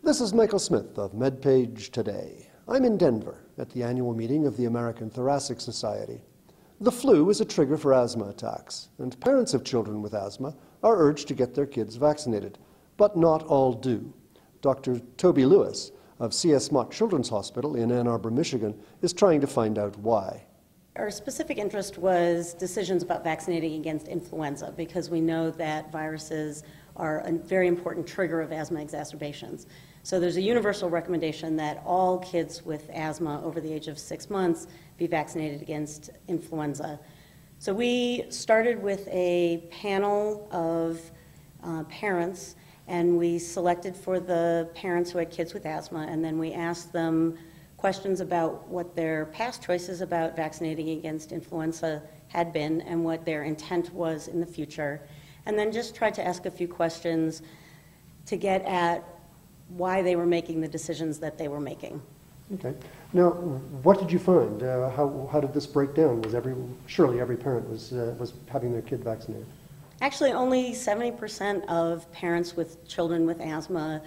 This is Michael Smith of MedPage Today. I'm in Denver at the annual meeting of the American Thoracic Society. The flu is a trigger for asthma attacks, and parents of children with asthma are urged to get their kids vaccinated, but not all do. Dr. Toby Lewis of C.S. Mott Children's Hospital in Ann Arbor, Michigan, is trying to find out why. Our specific interest was decisions about vaccinating against influenza because we know that viruses are a very important trigger of asthma exacerbations. So there's a universal recommendation that all kids with asthma over the age of 6 months be vaccinated against influenza. So we started with a panel of parents, and we selected for the parents who had kids with asthma, and then we asked them questions about what their past choices about vaccinating against influenza had been and what their intent was in the future, and then just tried to ask a few questions to get at why they were making the decisions that they were making. Okay. Now, what did you find? How did this break down? Surely every parent was having their kid vaccinated? Actually, only 70% of parents with children with asthma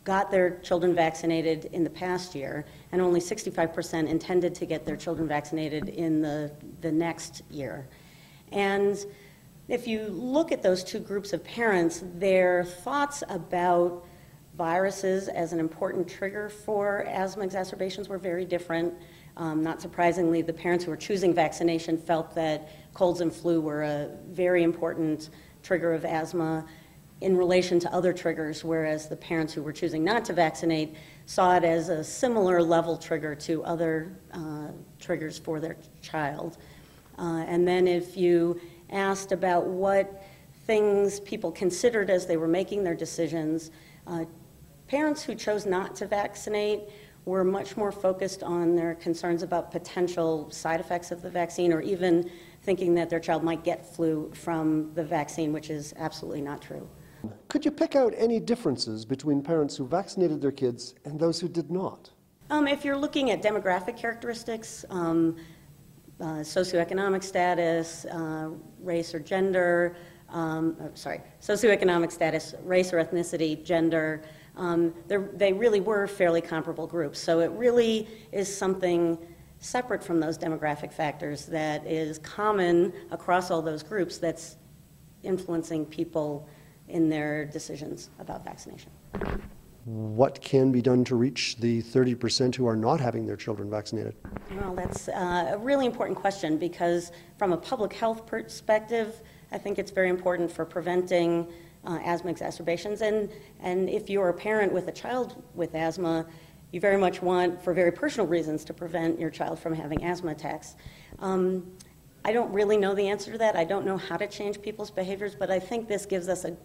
got their children vaccinated in the past year, and only 65% intended to get their children vaccinated in the next year. And if you look at those two groups of parents, their thoughts about viruses as an important trigger for asthma exacerbations were very different. Not surprisingly, the parents who were choosing vaccination felt that colds and flu were a very important trigger of asthma in relation to other triggers, whereas the parents who were choosing not to vaccinate saw it as a similar level trigger to other triggers for their child. And then if you asked about what things people considered as they were making their decisions, parents who chose not to vaccinate were much more focused on their concerns about potential side effects of the vaccine, or even thinking that their child might get flu from the vaccine, which is absolutely not true. Could you pick out any differences between parents who vaccinated their kids and those who did not? If you're looking at demographic characteristics, socioeconomic status, race or gender, socioeconomic status, race or ethnicity, gender, they really were fairly comparable groups. So it really is something separate from those demographic factors that is common across all those groups that's influencing people in their decisions about vaccination. What can be done to reach the 30% who are not having their children vaccinated? Well, that's a really important question, because from a public health perspective, I think it's very important for preventing asthma exacerbations. And if you're a parent with a child with asthma, you very much want, for very personal reasons, to prevent your child from having asthma attacks. I don't really know the answer to that. I don't know how to change people's behaviors, but I think this gives us a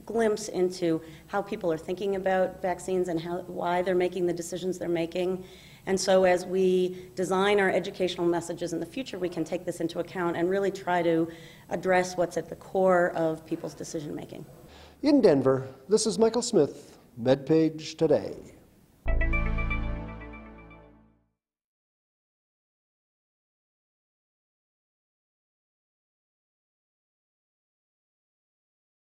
glimpse into how people are thinking about vaccines and why they're making the decisions they're making. And so as we design our educational messages in the future, we can take this into account and really try to address what's at the core of people's decision making. In Denver, this is Michael Smith, MedPage Today.